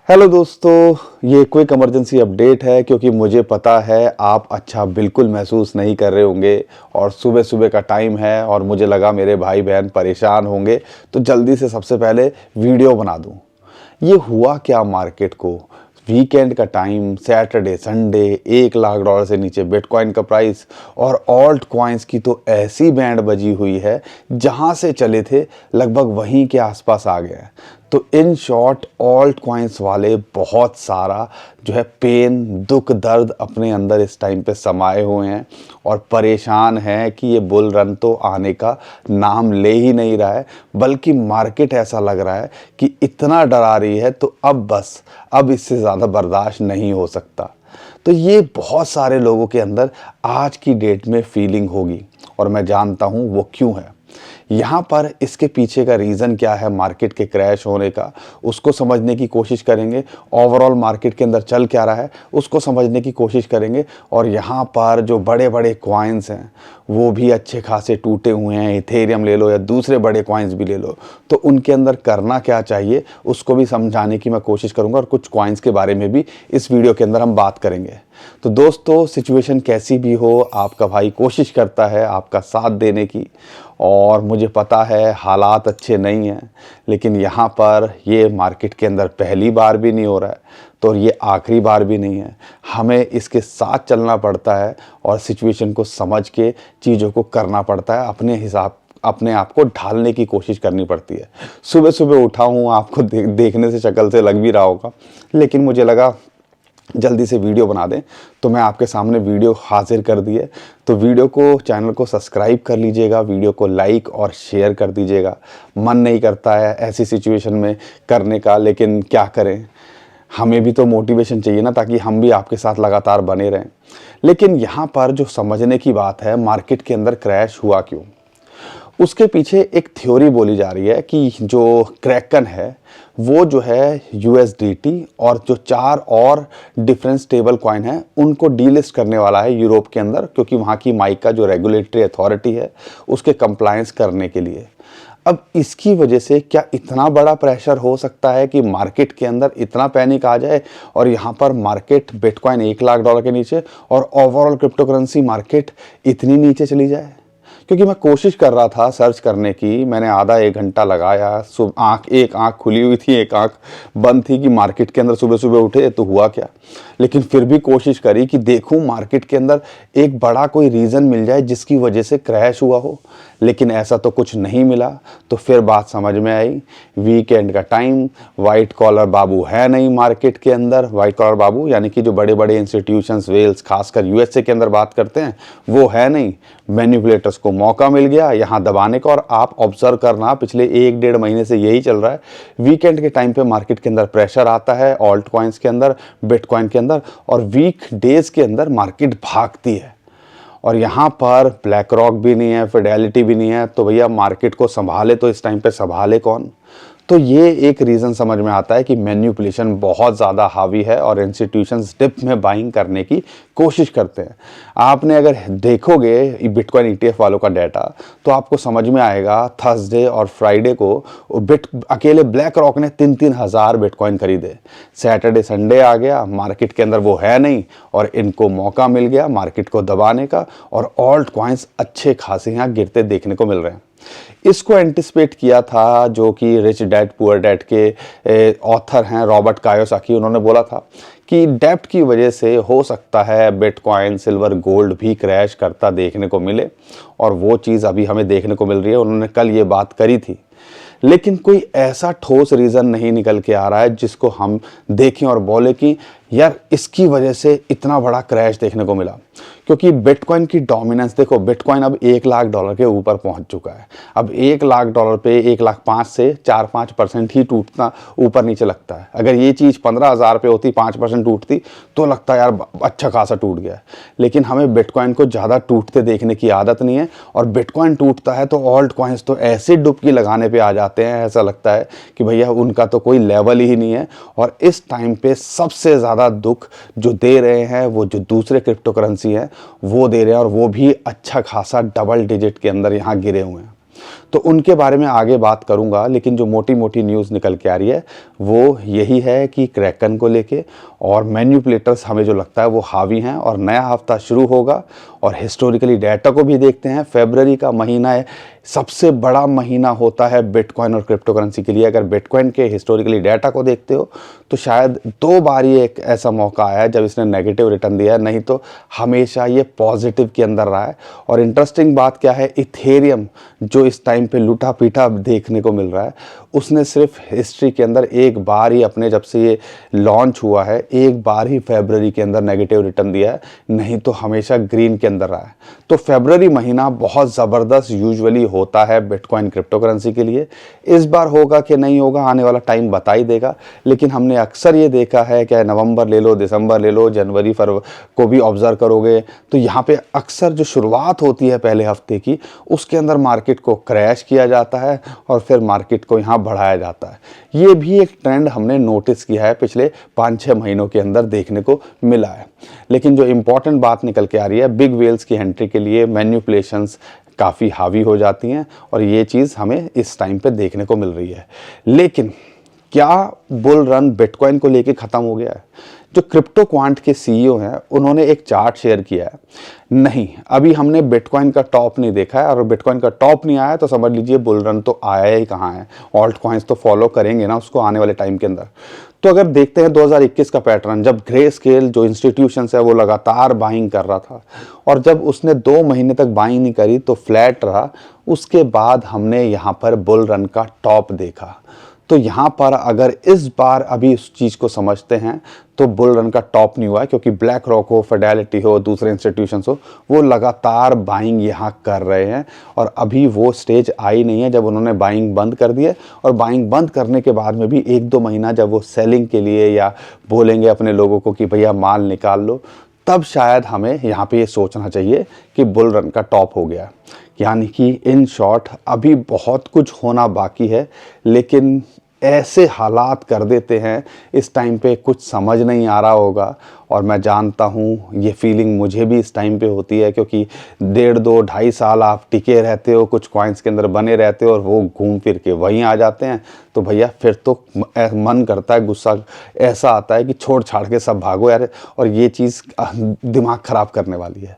Hello दोस्तों, ये quick emergency update है क्योंकि मुझे पता है आप अच्छा बिल्कुल महसूस नहीं कर रहे होंगे और सुबह सुबह का टाइम है और मुझे लगा मेरे भाई बहन परेशान होंगे तो जल्दी से सबसे पहले वीडियो बना दूं। ये हुआ क्या मार्केट को, वीकेंड का टाइम, सैटरडे संडे, $1 लाख से नीचे बिटकॉइन का प्राइस और ऑल्ट कॉइन्स की तो ऐसी बैंड बजी हुई है जहां से चले थे लगभग वहीं के आसपास आ गए। तो इन शॉर्ट ऑल्ट कॉइन्स वाले बहुत सारा जो है पेन, दुख, दर्द अपने अंदर इस टाइम पे समाये हुए हैं और परेशान हैं कि ये बुल रन तो आने का नाम ले ही नहीं रहा है, बल्कि मार्केट ऐसा लग रहा है कि इतना डरा रही है तो अब इससे ज़्यादा बर्दाश्त नहीं हो सकता। तो ये बहुत सारे लोगों के अंदर आज की डेट में फीलिंग होगी और मैं जानता हूँ वो क्यों है। यहाँ पर इसके पीछे का रीज़न क्या है मार्केट के क्रैश होने का, उसको समझने की कोशिश करेंगे। ओवरऑल मार्केट के अंदर चल क्या रहा है उसको समझने की कोशिश करेंगे। और यहाँ पर जो बड़े बड़े कॉइन्स हैं वो भी अच्छे खासे टूटे हुए हैं। इथेरियम ले लो या दूसरे बड़े कॉइन्स भी ले लो, तो उनके अंदर करना क्या चाहिए उसको भी समझाने की मैं कोशिश करूँगा और कुछ कॉइन्स के बारे में भी इस वीडियो के अंदर हम बात करेंगे। तो दोस्तों, सिचुएशन कैसी भी हो, आपका भाई कोशिश करता है आपका साथ देने की और मुझे पता है हालात अच्छे नहीं हैं, लेकिन यहाँ पर ये मार्केट के अंदर पहली बार भी नहीं हो रहा है तो ये आखिरी बार भी नहीं है। हमें इसके साथ चलना पड़ता है और सिचुएशन को समझ के चीज़ों को करना पड़ता है, अपने आप को ढालने की कोशिश करनी पड़ती है। सुबह सुबह उठा हूँ, आपको देखने से शक्ल से लग भी रहा होगा, लेकिन मुझे लगा जल्दी से वीडियो बना दें तो मैं आपके सामने वीडियो हाजिर कर दी है। तो वीडियो को, चैनल को सब्सक्राइब कर लीजिएगा, वीडियो को लाइक और शेयर कर दीजिएगा। मन नहीं करता है ऐसी सिचुएशन में करने का, लेकिन क्या करें, हमें भी तो मोटिवेशन चाहिए ना, ताकि हम भी आपके साथ लगातार बने रहें। लेकिन यहाँ पर जो समझने की बात है, मार्केट के अंदर क्रैश हुआ क्यों, उसके पीछे एक थ्योरी बोली जा रही है कि जो क्रैकन है वो जो है USDT और जो 4 और डिफरेंट स्टेबल कॉइन है उनको डीलिस्ट करने वाला है यूरोप के अंदर, क्योंकि वहाँ की माइका जो रेगुलेटरी अथॉरिटी है उसके कंप्लायंस करने के लिए। अब इसकी वजह से क्या इतना बड़ा प्रेशर हो सकता है कि मार्केट के अंदर इतना पैनिक आ जाए और यहाँ पर मार्केट बिटकॉइन $1 लाख के नीचे और ओवरऑल क्रिप्टो करेंसी मार्केट इतनी नीचे चली जाए? क्योंकि मैं कोशिश कर रहा था सर्च करने की, मैंने आधा एक घंटा लगाया। एक आंख खुली हुई थी, एक आंख बंद थी कि मार्केट के अंदर सुबह सुबह उठे तो हुआ क्या। लेकिन फिर भी कोशिश करी कि देखूं मार्केट के अंदर एक बड़ा कोई रीज़न मिल जाए जिसकी वजह से क्रैश हुआ हो, लेकिन ऐसा तो कुछ नहीं मिला। तो फिर बात समझ में आई, वीकेंड का टाइम, वाइट कॉलर बाबू है नहीं मार्केट के अंदर। वाइट कॉलर बाबू यानी कि जो बड़े बड़े इंस्टीट्यूशंस, वेल्स, खासकर USA के अंदर बात करते हैं, वो है नहीं। मैनिपुलेटर्स को मौका मिल गया यहाँ दबाने का। और आप ऑब्जर्व करना, पिछले 1-1.5 महीने से यही चल रहा है। वीकेंड के टाइम पे मार्केट के अंदर प्रेशर आता है, ऑल्ट कॉइन्स के अंदर, बिटकॉइन के अंदर, और वीक डेज के अंदर मार्केट भागती है। और यहाँ पर ब्लैक रॉक भी नहीं है, फिडेलिटी भी नहीं है, तो भैया मार्केट को संभाले तो इस टाइम पे संभाले कौन? तो ये एक रीज़न समझ में आता है कि मैनिपुलेशन बहुत ज़्यादा हावी है और इंस्टीट्यूशंस डिप में बाइंग करने की कोशिश करते हैं। आपने अगर देखोगे बिटकॉइन ETF वालों का डाटा तो आपको समझ में आएगा, थर्सडे और फ्राइडे को अकेले ब्लैक रॉक ने 3-3 हज़ार बिटकॉइन खरीदे। सैटरडे संडे आ गया, मार्केट के अंदर वो है नहीं और इनको मौका मिल गया मार्केट को दबाने का, और ऑल्ट कॉइन्स अच्छे खासे यहाँ गिरते देखने को मिल रहे हैं। इसको एंटिसिपेट किया था जो कि रिच डैड पुअर डैड के ऑथर हैं रॉबर्ट कायोसाकी। उन्होंने बोला था कि डेप्ट की वजह से हो सकता है बिटकॉइन, सिल्वर, गोल्ड भी क्रैश करता देखने को मिले, और वो चीज़ अभी हमें देखने को मिल रही है। उन्होंने कल ये बात करी थी, लेकिन कोई ऐसा ठोस रीज़न नहीं निकल के आ रहा है जिसको हम देखें और बोले कि यार इसकी वजह से इतना बड़ा क्रैश देखने को मिला। क्योंकि बिटकॉइन की डोमिनेंस देखो, बिटकॉइन अब $1 लाख के ऊपर पहुंच चुका है। अब $1 लाख पे 1,05,000 से 4-5% ही टूटना ऊपर नीचे लगता है। अगर ये चीज़ 15,000 पे होती, 5% टूटती तो लगता है यार अच्छा खासा टूट गया है। लेकिन हमें बिटकॉइन को ज़्यादा टूटते देखने की आदत नहीं है, और बिटकॉइन टूटता है तो ऑल्ट कॉइन्स तो ऐसी डुबकी लगाने पर आ जाते हैं, ऐसा लगता है कि भैया उनका तो कोई लेवल ही नहीं है। और इस टाइम पर सबसे ज़्यादा दुख जो दे रहे हैं वो जो दूसरे क्रिप्टो करेंसी है वो दे रहे हैं, और वो भी अच्छा खासा डबल डिजिट के अंदर यहाँ गिरे हुए हैं। तो उनके बारे में आगे बात करूंगा, लेकिन जो मोटी मोटी न्यूज़ निकल के आ रही है वो यही है कि क्रैकन को लेके और मैन्युपुलेटर्स हमें जो लगता है वो हावी हैं और नया हफ्ता शुरू होगा। और हिस्टोरिकली डाटा को भी देखते हैं, फरवरी का महीना है, सबसे बड़ा महीना होता है बिटकॉइन और क्रिप्टो करेंसी के लिए। अगर बिटकॉइन के हिस्टोरिकली डाटा को देखते हो तो शायद 2 बार ही एक ऐसा मौका आया है जब इसने नेगेटिव रिटर्न दिया है, नहीं तो हमेशा ये पॉजिटिव के अंदर रहा है। और इंटरेस्टिंग बात क्या है, इथेरियम जो इस टाइम पे लूटा पीटा देखने को मिल रहा है, उसने सिर्फ हिस्ट्री के अंदर एक बार ही, अपने जब से ये लॉन्च हुआ है, एक बार ही फरवरी के अंदर नेगेटिव रिटर्न दिया है, नहीं तो हमेशा ग्रीन के अंदर रहा है। तो फरवरी महीना बहुत ज़बरदस्त यूजुअली होता है बिटकॉइन क्रिप्टो करेंसी के लिए। इस बार होगा कि नहीं होगा आने वाला टाइम बता ही देगा, लेकिन हमने अक्सर ये देखा है कि नवंबर ले लो, दिसंबर ले लो, जनवरी फरवरी को भी ऑब्जर्व करोगे तो यहाँ पे अक्सर जो शुरुआत होती है पहले हफ्ते की, उसके अंदर मार्केट को क्रैश किया जाता है और फिर मार्केट को यहाँ बढ़ाया जाता है। ये भी एक ट्रेंड हमने नोटिस किया है पिछले 5-6 महीनों के अंदर देखने को मिला है। लेकिन जो इम्पॉर्टेंट बात निकल के आ रही है, बिग वेल्स की एंट्री के लिए मैन्युपुलेशंस काफ़ी हावी हो जाती हैं और ये चीज़ हमें इस टाइम पे देखने को मिल रही है। लेकिन क्या बुल रन बिटकॉइन को लेके ख़त्म हो गया है? जो क्रिप्टो क्वांट के सीईओ हैं उन्होंने एक चार्ट शेयर किया है। नहीं, अभी हमने बिटकॉइन का टॉप नहीं देखा है, और बिटकॉइन का टॉप नहीं आया तो समझ लीजिए बुल रन तो आया ही कहाँ है। ऑल्ट कॉइन्स तो फॉलो करेंगे ना उसको आने वाले टाइम के अंदर। तो अगर देखते हैं 2021 का पैटर्न, जब ग्रे स्केल जो इंस्टीट्यूशंस है वो लगातार बाइंग कर रहा था, और जब उसने 2 महीने तक बाइंग नहीं करी तो फ्लैट रहा, उसके बाद हमने यहाँ पर बुल रन का टॉप देखा। तो यहाँ पर अगर इस बार अभी उस चीज़ को समझते हैं तो बुल रन का टॉप नहीं हुआ है, क्योंकि ब्लैक रॉक हो, फिडेलिटी हो, दूसरे इंस्टीट्यूशंस हो, वो लगातार बाइंग यहाँ कर रहे हैं। और अभी वो स्टेज आई नहीं है जब उन्होंने बाइंग बंद कर दी है। और बाइंग बंद करने के बाद में भी 1-2 महीना जब वो सेलिंग के लिए या बोलेंगे अपने लोगों को कि भैया माल निकाल लो, तब शायद हमें यहाँ पे ये सोचना चाहिए कि बुल रन का टॉप हो गया। यानी कि इन शॉर्ट अभी बहुत कुछ होना बाकी है, लेकिन ऐसे हालात कर देते हैं इस टाइम पे कुछ समझ नहीं आ रहा होगा। और मैं जानता हूँ ये फीलिंग मुझे भी इस टाइम पे होती है, क्योंकि 1.5, 2, 2.5 साल आप टिके रहते हो, कुछ कॉइन्स के अंदर बने रहते हो और वो घूम फिर के वहीं आ जाते हैं। तो भैया फिर तो मन करता है, गुस्सा ऐसा आता है कि छोड़ छाड़ के सब भागो यार। और ये चीज़ दिमाग ख़राब करने वाली है,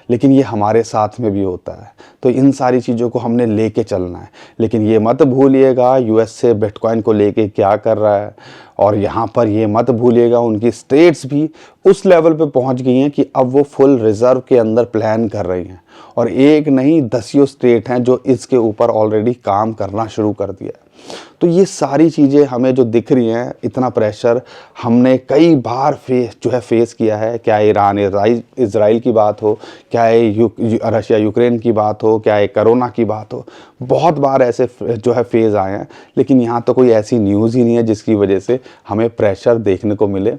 लेकिन ये हमारे साथ में भी होता है। तो इन सारी चीज़ों को हमने लेके चलना है। लेकिन ये मत भूलिएगा यूएस से बिटकॉइन को लेके क्या कर रहा है, और यहाँ पर ये मत भूलिएगा उनकी स्टेट्स भी उस लेवल पे पहुँच गई हैं कि अब वो फुल रिजर्व के अंदर प्लान कर रही हैं। और एक नहीं 10 स्टेट हैं जो इसके ऊपर ऑलरेडी काम करना शुरू कर दिया है। तो ये सारी चीज़ें हमें जो दिख रही हैं, इतना प्रेशर हमने कई बार फेस किया है। क्या ईरान इजराइल की बात हो, क्या रशिया यूक्रेन की बात हो, क्या कोरोना की बात हो, बहुत बार ऐसे फेज़ आए हैं। लेकिन यहाँ तो कोई ऐसी न्यूज़ ही नहीं है जिसकी वजह से हमें प्रेशर देखने को मिले।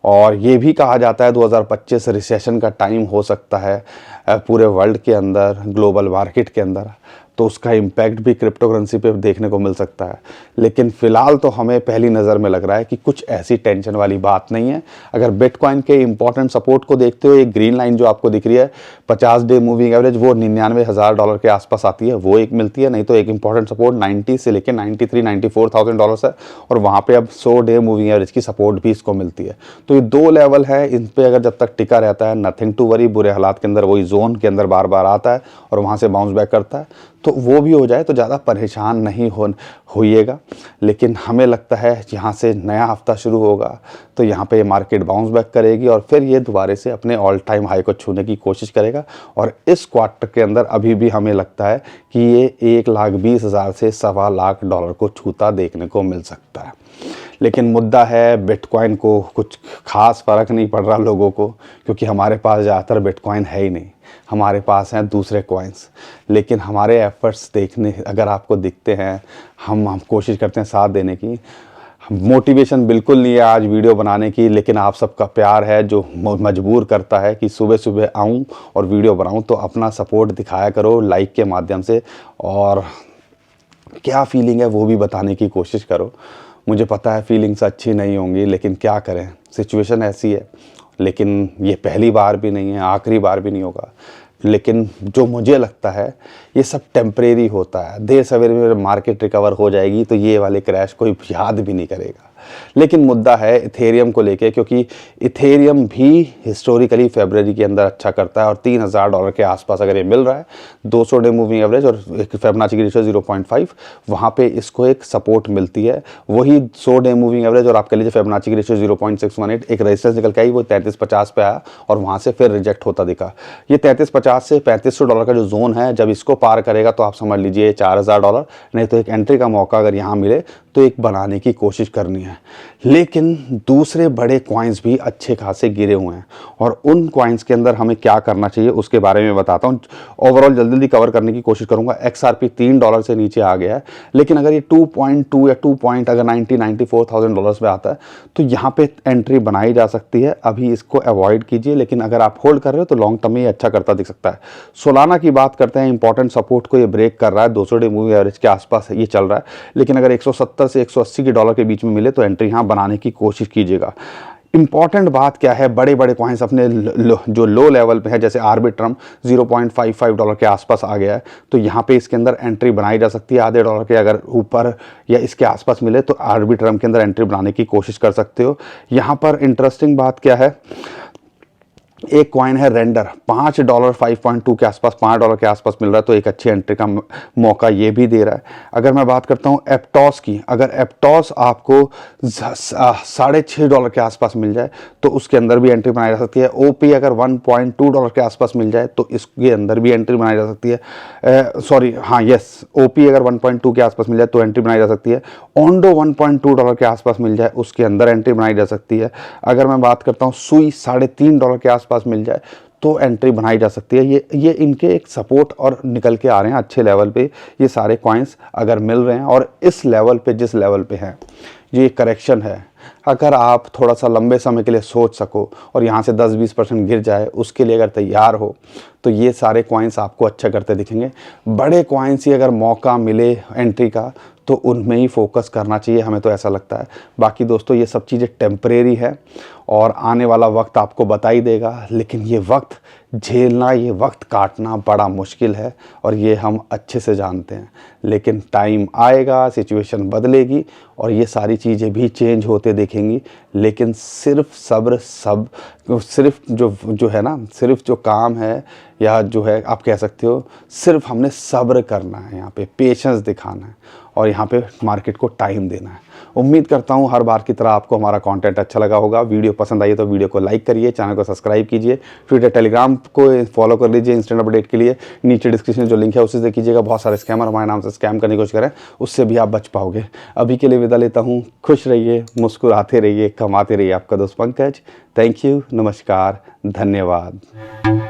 और ये भी कहा जाता है 2025 रिसेशन का टाइम हो सकता है पूरे वर्ल्ड के अंदर, ग्लोबल मार्केट के अंदर। तो उसका इम्पैक्ट भी क्रिप्टो करेंसी पे देखने को मिल सकता है। लेकिन फ़िलहाल तो हमें पहली नज़र में लग रहा है कि कुछ ऐसी टेंशन वाली बात नहीं है। अगर बिटकॉइन के इंपॉर्टेंट सपोर्ट को देखते हो, एक ग्रीन लाइन जो आपको दिख रही है 50 डे मूविंग एवरेज, वो $99,000 के आसपास आती है, वो एक मिलती है। नहीं तो एक इंपॉर्टेंट सपोर्ट 90 से लेकर $93,000-94,000 है, और वहाँ पर अब 100 डे मूविंग एवरेज की सपोर्ट भी इसको मिलती है। तो ये 2 लेवल है, इन पर अगर जब तक टिका रहता है, नथिंग टू वरी। बुरे हालात के अंदर वही जोन के अंदर बार बार आता है और वहाँ से बाउंस बैक करता है। तो वो भी हो जाए तो ज़्यादा परेशान नहीं होइएगा। लेकिन हमें लगता है यहाँ से नया हफ्ता शुरू होगा तो यहाँ पे मार्केट बाउंस बैक करेगी और फिर ये दोबारा से अपने ऑल टाइम हाई को छूने की कोशिश करेगा। और इस क्वार्टर के अंदर अभी भी हमें लगता है कि ये $1,20,000 से $1,25,000 को छूता देखने को मिल सकता है। लेकिन मुद्दा है बिटकॉइन को कुछ खास फ़र्क नहीं पड़ रहा लोगों को, क्योंकि हमारे पास ज़्यादातर बिटकॉइन है ही नहीं, हमारे पास हैं दूसरे कॉइन्स। लेकिन हमारे एफर्ट्स देखने अगर आपको दिखते हैं, हम कोशिश करते हैं साथ देने की। मोटिवेशन बिल्कुल नहीं है आज वीडियो बनाने की, लेकिन आप सबका प्यार है जो मजबूर करता है कि सुबह सुबह आऊँ और वीडियो बनाऊँ। तो अपना सपोर्ट दिखाया करो लाइक के माध्यम से, और क्या फीलिंग है वो भी बताने की कोशिश करो। मुझे पता है फीलिंग्स अच्छी नहीं होंगी, लेकिन क्या करें, सिचुएशन ऐसी है। लेकिन ये पहली बार भी नहीं है, आखिरी बार भी नहीं होगा। लेकिन जो मुझे लगता है ये सब टेम्परेरी होता है, देर सवेरे में मार्केट रिकवर हो जाएगी तो ये वाले क्रैश कोई याद भी नहीं करेगा। लेकिन मुद्दा है इथेरियम को लेके, क्योंकि इथेरियम भी हिस्टोरिकली फरवरी के अंदर अच्छा करता है और $3000 के आसपास अगर ये मिल रहा है 200 डे मूविंग एवरेज और एक फिबोनाची की रेशियो 0.5, वहाँ पे इसको एक सपोर्ट मिलती है। वही 100 डे मूविंग एवरेज और आप कह लीजिए फिबोनाची की रेशियो 0.618 एक रेजिस्टेंस निकल के आई, वो 3350 पे आया और वहाँ से फिर रिजेक्ट होता दिखा। ये 3350 से $3500 का जो जोन है, जब इसको पार करेगा तो आप समझ लीजिए $4000, नहीं तो एक एंट्री का मौका अगर यहाँ मिले तो एक बनाने की कोशिश करनी है। लेकिन दूसरे बड़े कॉइन्स भी अच्छे खासे गिरे हुए हैं और उन कॉइन्स के अंदर हमें क्या करना चाहिए उसके बारे में बताता हूँ। ओवरऑल जल्दी जल्दी कवर करने की कोशिश करूंगा। XRP $3 से नीचे आ गया है, लेकिन अगर ये 2.2 या 2 पॉइंट अगर $94,000 पे आता है तो यहाँ पे एंट्री बनाई जा सकती है। अभी इसको अवॉइड कीजिए, लेकिन अगर आप होल्ड कर रहे हो तो लॉन्ग टर्म में ये अच्छा करता दिख सकता है। सोलाना की बात करते हैं, इंपॉर्टेंट सपोर्ट को ये ब्रेक कर रहा है, 200 डे मूविंग एवरेज के आसपास ये चल रहा है, लेकिन अगर 170 से 180 के डॉलर के बीच में मिले तो एंट्री यहाँ बनाने की कोशिश कीजिएगा। इंपॉर्टेंट बात क्या है, बड़े बड़े कॉइन्स अपने जो लो लेवल पे है, जैसे आर्बिट्रम $0.55 के आसपास आ गया है, तो यहाँ पे इसके अंदर एंट्री बनाई जा सकती है। आधे डॉलर के अगर ऊपर या इसके आसपास मिले तो आर्बिट्रम के अंदर एंट्री बनाने की कोशिश कर सकते हो। यहाँ पर इंटरेस्टिंग बात क्या है, एक कॉइन है रेंडर, $5 5.2 के आसपास, $5 के आसपास मिल रहा है, तो एक अच्छी एंट्री का मौका ये भी दे रहा है। अगर मैं बात करता हूँ एप्टॉस की, अगर एप्टॉस आपको $6.5 के आसपास मिल जाए तो उसके अंदर भी एंट्री बनाई जा सकती है। ओपी अगर $1.2 के आसपास मिल जाए तो इसके अंदर भी एंट्री बनाई जा सकती है। ओपी अगर 1.2 के आसपास मिल जाए तो एंट्री बनाई जा सकती है। ओंडो $1.2 के आसपास मिल जाए उसके अंदर एंट्री बनाई जा सकती है। अगर मैं बात करता हूँ सुई $3.5 के आसपास मिल जाए तो एंट्री बनाई जा सकती है। ये इनके एक सपोर्ट और निकल के आ रहे हैं अच्छे लेवल पे। ये सारे कॉइन्स अगर मिल रहे हैं और इस लेवल पे, जिस लेवल पे हैं, ये करेक्शन है। अगर आप थोड़ा सा लंबे समय के लिए सोच सको और यहाँ से 10-20% गिर जाए, उसके लिए अगर तैयार हो तो ये सारे कॉइन्स आपको अच्छा करते दिखेंगे। बड़े कॉइन्स ही अगर मौका मिले एंट्री का तो उनमें ही फोकस करना चाहिए, हमें तो ऐसा लगता है। बाकी दोस्तों ये सब चीज़ें टेम्परेरी है और आने वाला वक्त आपको बता ही देगा, लेकिन ये वक्त झेलना, ये वक्त काटना बड़ा मुश्किल है और ये हम अच्छे से जानते हैं। लेकिन टाइम आएगा, सिचुएशन बदलेगी और ये सारी चीज़ें भी चेंज होते दिखेंगी। लेकिन सिर्फ सब्र, सिर्फ जो है ना, सिर्फ जो काम है या जो है आप कह सकते हो, सिर्फ हमने सब्र करना है, यहाँ पे पेशेंस दिखाना है और यहाँ पे मार्केट को टाइम देना है। उम्मीद करता हूँ हर बार की तरह आपको हमारा कंटेंट अच्छा लगा होगा। वीडियो पसंद आई तो वीडियो को लाइक करिए, चैनल को सब्सक्राइब कीजिए, ट्विटर टेलीग्राम को फॉलो कर लीजिए। इंस्टेंट अपडेट के लिए नीचे डिस्क्रिप्शन जो लिंक है उसे देखिएगा। बहुत सारे स्कैमर हमारे नाम से स्कैम करने की कोशिश करें, उससे भी आप बच पाओगे। अभी के लिए विदा लेता हूँ। खुश रहिए, मुस्कुराते रहिए, कमाते रहिए। आपका दोस्त पंकज। थैंक यू, नमस्कार, धन्यवाद।